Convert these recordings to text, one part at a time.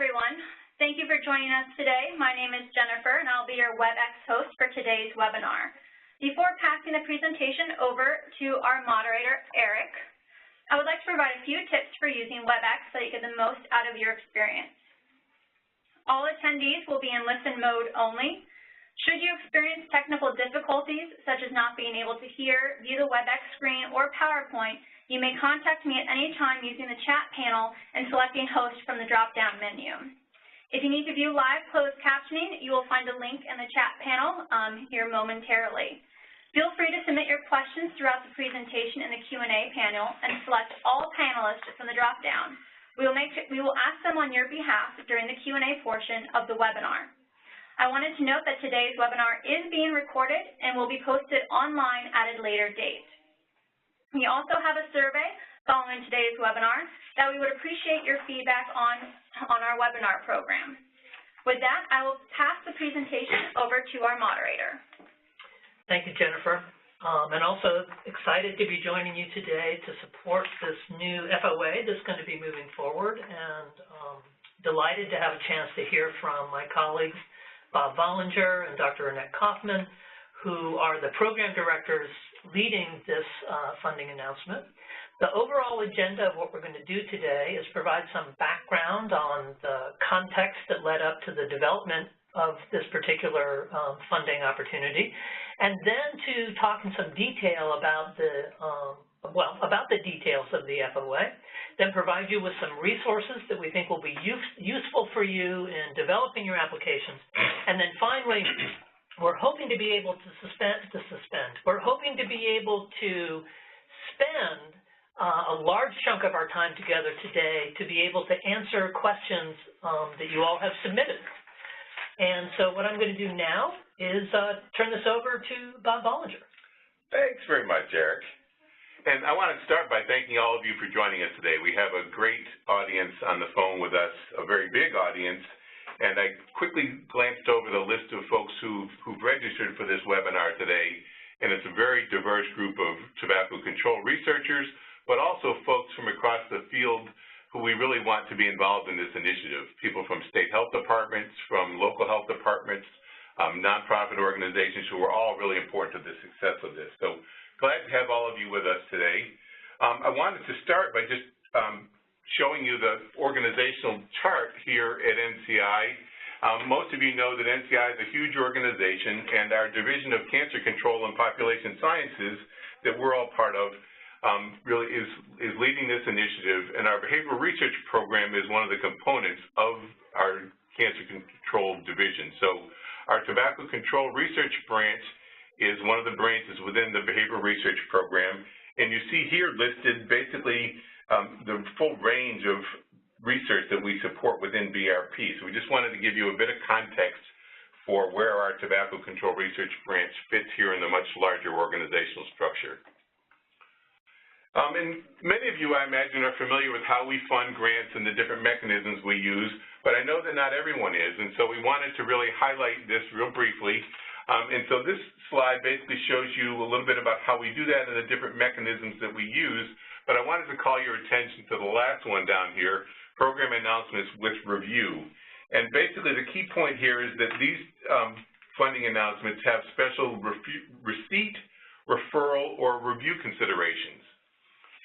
everyone. Thank you for joining us today. My name is Jennifer, and I'll be your WebEx host for today's webinar. Before passing the presentation over to our moderator, Eric, I would like to provide a few tips for using WebEx so you get the most out of your experience. All attendees will be in listen mode only. Should you experience technical difficulties, such as not being able to hear, view the WebEx screen, or PowerPoint, you may contact me at any time using the chat panel and selecting host from the drop-down menu. If you need to view live closed captioning, you will find a link in the chat panel here momentarily. Feel free to submit your questions throughout the presentation in the Q&A panel and select all panelists from the drop-down. We will ask them on your behalf during the Q&A portion of the webinar. I wanted to note that today's webinar is being recorded and will be posted online at a later date. We also have a survey following today's webinar that we would appreciate your feedback on our webinar program. With that, I will pass the presentation over to our moderator. Thank you, Jennifer. And also excited to be joining you today to support this new FOA that's going to be moving forward, and delighted to have a chance to hear from my colleagues, Bob Vollinger and Dr. Annette Kaufman, who are the program directors leading this funding announcement. The overall agenda of what we're going to do today is provide some background on the context that led up to the development of this particular funding opportunity, and then to talk in some detail about the details of the FOA, then provide you with some resources that we think will be useful for you in developing your applications, and then finally, we're hoping to be able to We're hoping to be able to spend a large chunk of our time together today to be able to answer questions that you all have submitted. And so what I'm going to do now is turn this over to Bob Vollinger. Thanks very much, Eric. And I want to start by thanking all of you for joining us today. We have a great audience on the phone with us, a very big audience. And I quickly glanced over the list of folks who've registered for this webinar today, and it's a very diverse group of tobacco control researchers, but also folks from across the field who we really want to be involved in this initiative. People from state health departments, from local health departments, nonprofit organizations who are all really important to the success of this. So glad to have all of you with us today. I wanted to start by just showing you the organizational chart here at NCI. Most of you know that NCI is a huge organization, and our Division of Cancer Control and Population Sciences that we're all part of really is leading this initiative, and our behavioral research program is one of the components of our cancer control division. So our tobacco control research branch is one of the branches within the behavioral research program, and you see here listed basically the full range of research that we support within BRP. So we just wanted to give you a bit of context for where our tobacco control research branch fits here in the much larger organizational structure. And many of you, I imagine, are familiar with how we fund grants and the different mechanisms we use, but I know that not everyone is, and so we wanted to really highlight this real briefly. And so this slide basically shows you a little bit about how we do that and the different mechanisms that we use. But I wanted to call your attention to the last one down here, program announcements with review. And basically the key point here is that these funding announcements have special receipt, referral, or review considerations.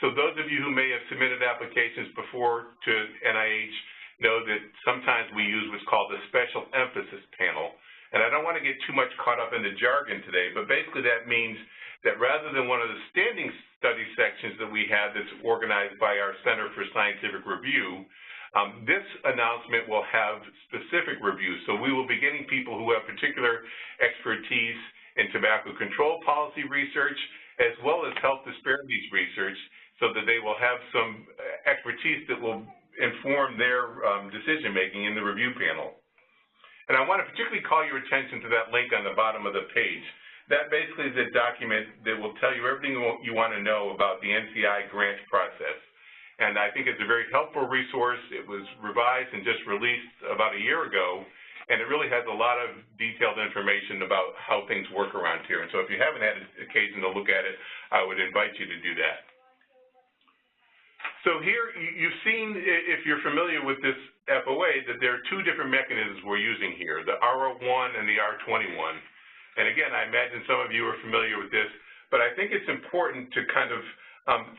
So those of you who may have submitted applications before to NIH know that sometimes we use what's called the special emphasis panel. And I don't want to get too much caught up in the jargon today, but basically that means that rather than one of the standing study sections that we have that's organized by our Center for Scientific Review, this announcement will have specific reviews. So we will be getting people who have particular expertise in tobacco control policy research, as well as health disparities research, so that they will have some expertise that will inform their decision-making in the review panel. And I want to particularly call your attention to that link on the bottom of the page. That basically is a document that will tell you everything you want to know about the NCI grant process. And I think it's a very helpful resource. It was revised and just released about a year ago, and it really has a lot of detailed information about how things work around here. And so if you haven't had an occasion to look at it, I would invite you to do that. So here you've seen, if you're familiar with this FOA, say that there are two different mechanisms we're using here, the R01 and the R21. And again, I imagine some of you are familiar with this, but I think it's important to kind of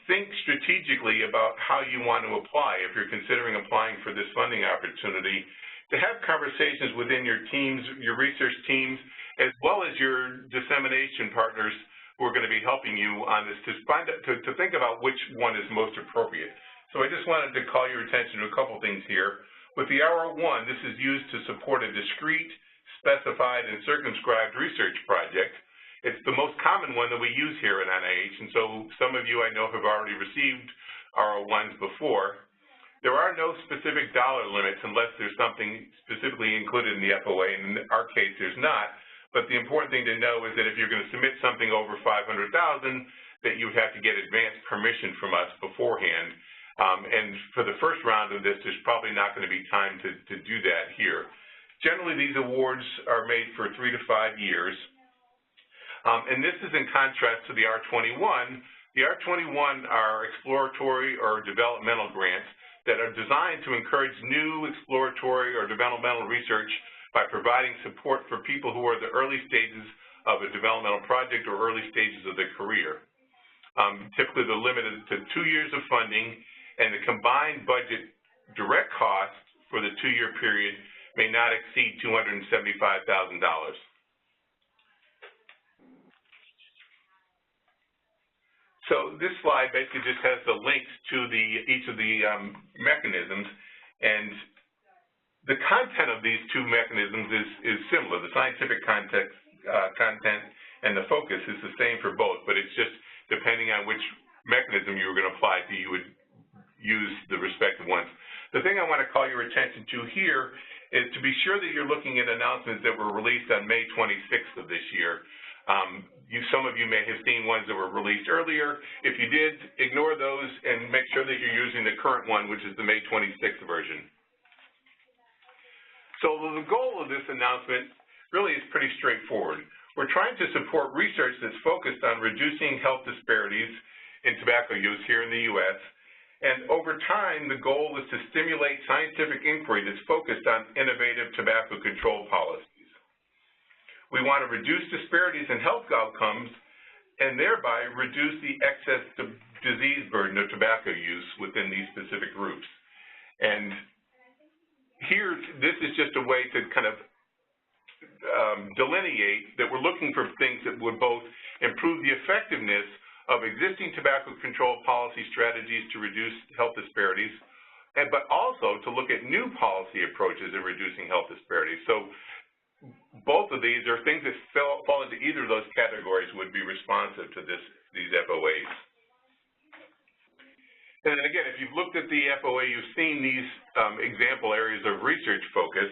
think strategically about how you want to apply if you're considering applying for this funding opportunity, to have conversations within your teams, your research teams, as well as your dissemination partners who are going to be helping you on this to think about which one is most appropriate. So I just wanted to call your attention to a couple things here. With the R01, this is used to support a discrete, specified, and circumscribed research project. It's the most common one that we use here at NIH, and so some of you I know have already received R01s before. There are no specific dollar limits unless there's something specifically included in the FOA, and in our case there's not. But the important thing to know is that if you're going to submit something over $500,000, that you would have to get advance permission from us beforehand. And for the first round of this, there's probably not going to be time to do that here. Generally, these awards are made for 3 to 5 years. And this is in contrast to the R21. The R21 are exploratory or developmental grants that are designed to encourage new exploratory or developmental research by providing support for people who are at the early stages of a developmental project or early stages of their career. Typically, they're limited to 2 years of funding, and the combined budget direct cost for the 2-year period may not exceed $275,000. So this slide basically just has the links to each of the mechanisms, and the content of these two mechanisms is similar. The scientific content and the focus is the same for both, but it's just depending on which mechanism you were going to apply to, you would use the respective ones. The thing I want to call your attention to here is to be sure that you're looking at announcements that were released on May 26th of this year. Some of you may have seen ones that were released earlier. If you did, ignore those and make sure that you're using the current one, which is the May 26th version. So the goal of this announcement really is pretty straightforward. We're trying to support research that's focused on reducing health disparities in tobacco use here in the U.S., and over time, the goal is to stimulate scientific inquiry that's focused on innovative tobacco control policies. We want to reduce disparities in health outcomes and thereby reduce the excess disease burden of tobacco use within these specific groups. And here, this is just a way to kind of delineate that we're looking for things that would both improve the effectiveness of existing tobacco control policy strategies to reduce health disparities, but also to look at new policy approaches in reducing health disparities. So both of these are things that fall into either of those categories would be responsive to these FOAs. And then again, if you've looked at the FOA, you've seen these example areas of research focus,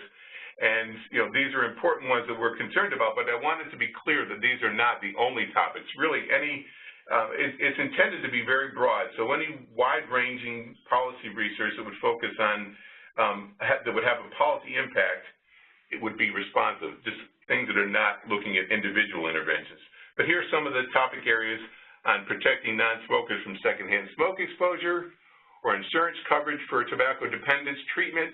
and these are important ones that we're concerned about, but I wanted to be clear that these are not the only topics. Really, it's intended to be very broad, so any wide-ranging policy research that would focus on, that would have a policy impact, it would be responsive, just things that are not looking at individual interventions. But here are some of the topic areas on protecting non-smokers from secondhand smoke exposure, or insurance coverage for tobacco dependence treatment,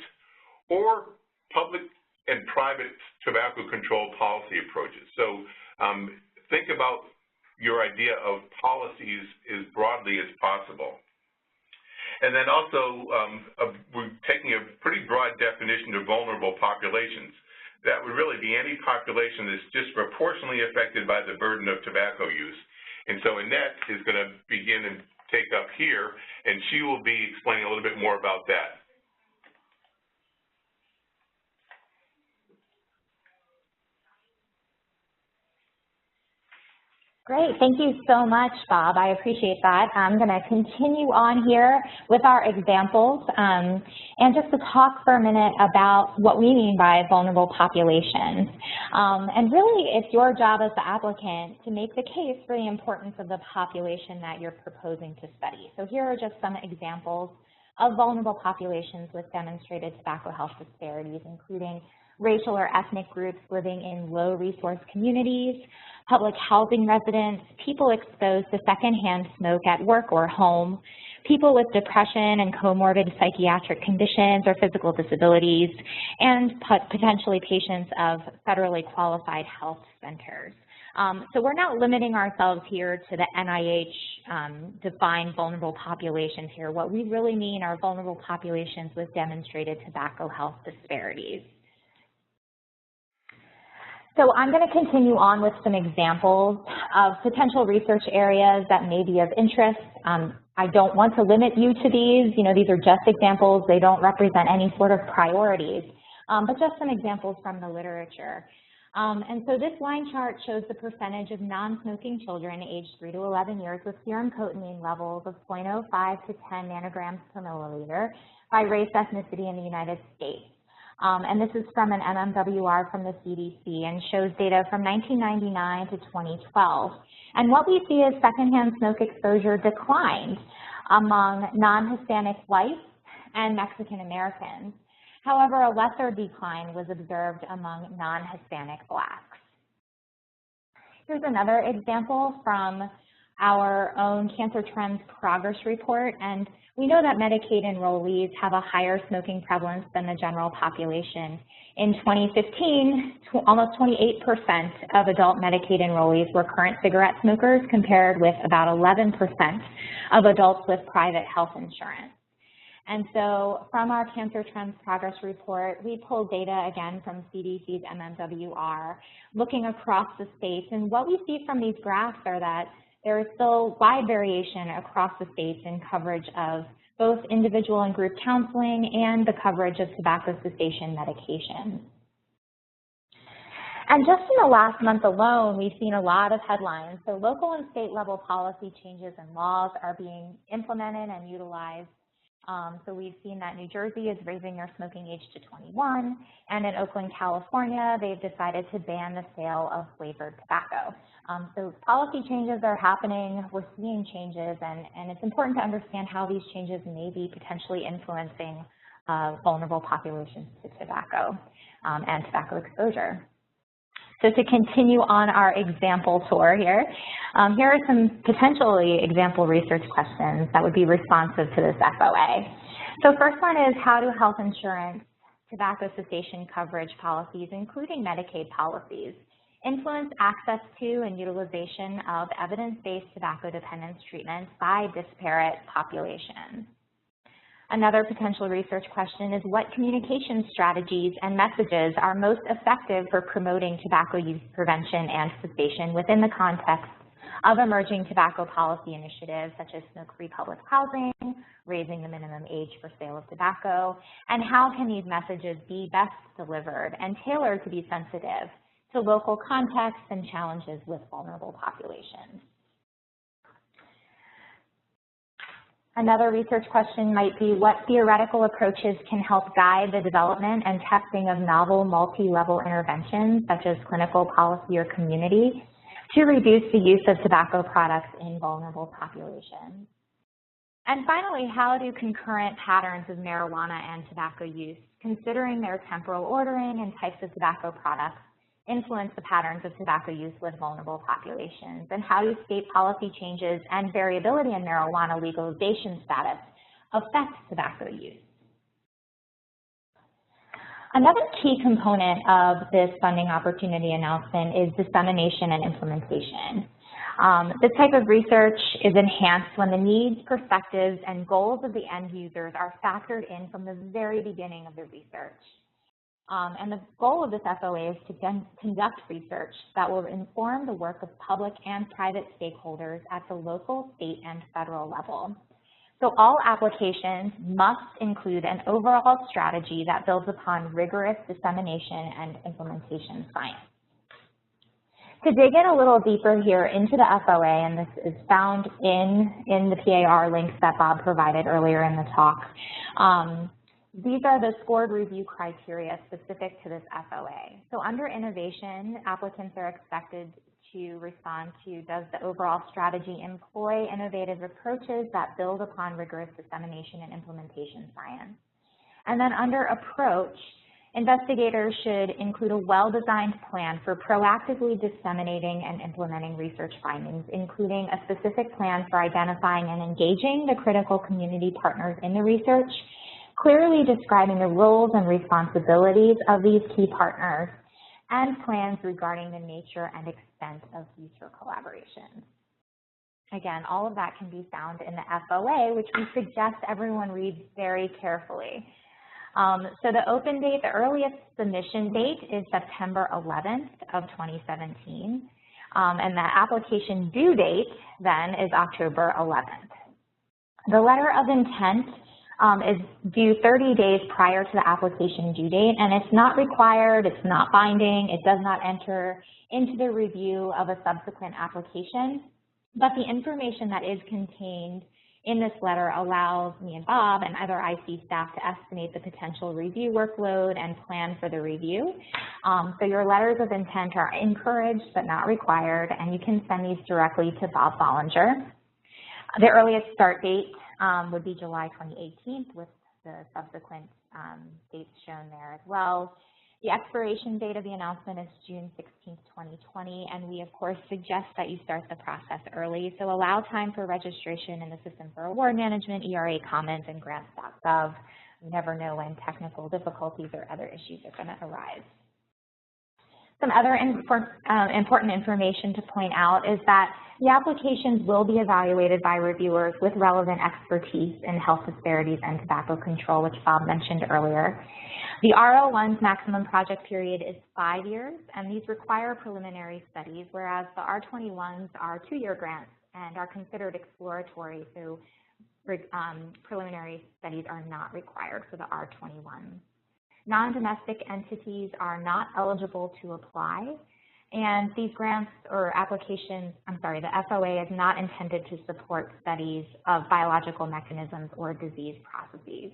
or public and private tobacco control policy approaches. So think about your idea of policies as broadly as possible. And then also, we're taking a pretty broad definition of vulnerable populations. That would really be any population that's disproportionately affected by the burden of tobacco use. And so Annette is going to begin and take up here, and she will be explaining a little bit more about that. Great, thank you so much, Bob. I appreciate that. I'm going to continue on here with our examples and just to talk for a minute about what we mean by vulnerable populations. And really, it's your job as the applicant to make the case for the importance of the population that you're proposing to study. So here are just some examples of vulnerable populations with demonstrated tobacco health disparities, including racial or ethnic groups living in low-resource communities, public housing residents, people exposed to secondhand smoke at work or home, people with depression and comorbid psychiatric conditions or physical disabilities, and potentially patients of federally qualified health centers. So we're not limiting ourselves here to the NIH defined vulnerable populations here. What we really mean are vulnerable populations with demonstrated tobacco health disparities. So I'm going to continue on with some examples of potential research areas that may be of interest. I don't want to limit you to these. You know, these are just examples. They don't represent any sort of priorities, but just some examples from the literature. And so this line chart shows the percentage of non-smoking children aged 3 to 11 years with serum cotinine levels of 0.05 to 10 nanograms per milliliter by race ethnicity in the United States. And this is from an MMWR from the CDC and shows data from 1999 to 2012. And what we see is secondhand smoke exposure declined among non-Hispanic whites and Mexican Americans. However, a lesser decline was observed among non-Hispanic blacks. Here's another example from our own Cancer Trends Progress Report, and we know that Medicaid enrollees have a higher smoking prevalence than the general population. In 2015, almost 28% of adult Medicaid enrollees were current cigarette smokers, compared with about 11% of adults with private health insurance. And so from our Cancer Trends Progress Report, we pulled data again from CDC's MMWR, looking across the states. And what we see from these graphs are that there is still wide variation across the states in coverage of both individual and group counseling and the coverage of tobacco cessation medications. And just in the last month alone, we've seen a lot of headlines. So local and state level policy changes and laws are being implemented and utilized. So we've seen that New Jersey is raising their smoking age to 21, and in Oakland, California, they've decided to ban the sale of flavored tobacco. So policy changes are happening, we're seeing changes, and it's important to understand how these changes may be potentially influencing vulnerable populations to tobacco and tobacco exposure. So to continue on our example tour here, here are some potentially example research questions that would be responsive to this FOA. So first one is, how do health insurance tobacco cessation coverage policies, including Medicaid policies, influence access to and utilization of evidence-based tobacco dependence treatments by disparate populations? Another potential research question is, what communication strategies and messages are most effective for promoting tobacco use prevention and cessation within the context of emerging tobacco policy initiatives such as smoke-free public housing, raising the minimum age for sale of tobacco, and how can these messages be best delivered and tailored to be sensitive to local contexts and challenges with vulnerable populations? Another research question might be, what theoretical approaches can help guide the development and testing of novel multi-level interventions, such as clinical, policy, or community, to reduce the use of tobacco products in vulnerable populations? And finally, how do concurrent patterns of marijuana and tobacco use, considering their temporal ordering and types of tobacco products, influence the patterns of tobacco use with vulnerable populations? And how do state policy changes and variability in marijuana legalization status affect tobacco use? Another key component of this funding opportunity announcement is dissemination and implementation. This type of research is enhanced when the needs, perspectives, and goals of the end users are factored in from the very beginning of the research. And the goal of this FOA is to conduct research that will inform the work of public and private stakeholders at the local, state, and federal level. So all applications must include an overall strategy that builds upon rigorous dissemination and implementation science. To dig in a little deeper here into the FOA, and this is found in the PAR links that Bob provided earlier in the talk, these are the scored review criteria specific to this FOA. So under innovation, applicants are expected to respond to, does the overall strategy employ innovative approaches that build upon rigorous dissemination and implementation science? And then under approach, Investigators should include a well-designed plan for proactively disseminating and implementing research findings, including a specific plan for identifying and engaging the critical community partners in the research, clearly describing the roles and responsibilities of these key partners, and plans regarding the nature and extent of future collaborations. Again, all of that can be found in the FOA, which we suggest everyone reads very carefully. So the open date, the earliest submission date is September 11th of 2017, and the application due date then is October 11th. The letter of intent is due 30 days prior to the application due date, and it's not required, it's not binding, it does not enter into the review of a subsequent application, but the information that is contained in this letter allows me and Bob and other IC staff to estimate the potential review workload and plan for the review. So your letters of intent are encouraged but not required, and you can send these directly to Bob Bollinger. The earliest start date would be July 2018, with the subsequent dates shown there as well. The expiration date of the announcement is June 16th, 2020, and we, of course, suggest that you start the process early. So allow time for registration in the System for Award Management, ERA comments, and grants.gov. You never know when technical difficulties or other issues are going to arise. Some other important information to point out is that the applications will be evaluated by reviewers with relevant expertise in health disparities and tobacco control, which Bob mentioned earlier. The R01's maximum project period is 5 years, and these require preliminary studies, whereas the R21s are 2-year grants and are considered exploratory, so preliminary studies are not required for the R21. Non-domestic entities are not eligible to apply, and these grants or applications, the FOA is not intended to support studies of biological mechanisms or disease processes.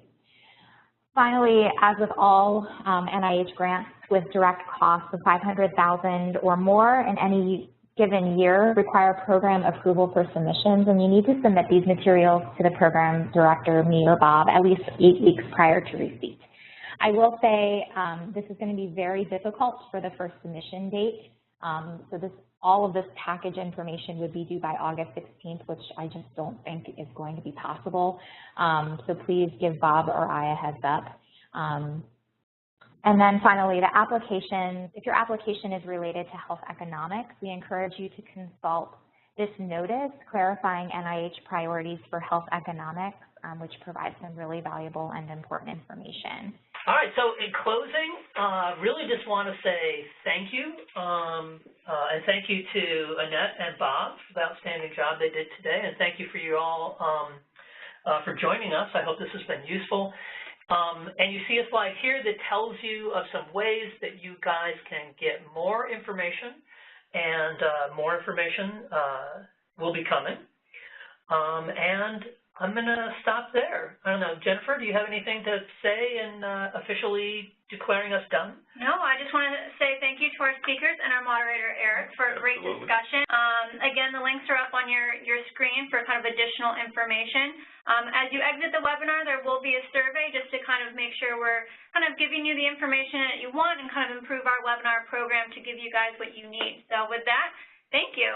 Finally, as with all NIH grants with direct costs of $500,000 or more in any given year, require program approval for submissions, and you need to submit these materials to the program director, me or Bob, at least 8 weeks prior to receipt. I will say this is going to be very difficult for the first submission date. So all of this package information would be due by August 16th, which I just don't think is going to be possible. So please give Bob or I a heads up. And then finally, the application, if your application is related to health economics, we encourage you to consult this notice clarifying NIH priorities for health economics, which provides some really valuable and important information. All right, so in closing, really just want to say thank you, and thank you to Annette and Bob for the outstanding job they did today, and thank you for you all for joining us. I hope this has been useful. And you see a slide here that tells you of some ways that you guys can get more information, and more information will be coming. And I'm going to stop there. I don't know, Jennifer, do you have anything to say in officially declaring us done? No, I just want to say thank you to our speakers and our moderator, Eric, for a great discussion. Again, the links are up on your screen for kind of additional information. As you exit the webinar, there will be a survey just to kind of make sure we're kind of giving you the information that you want and kind of improve our webinar program to give you guys what you need. So with that, thank you.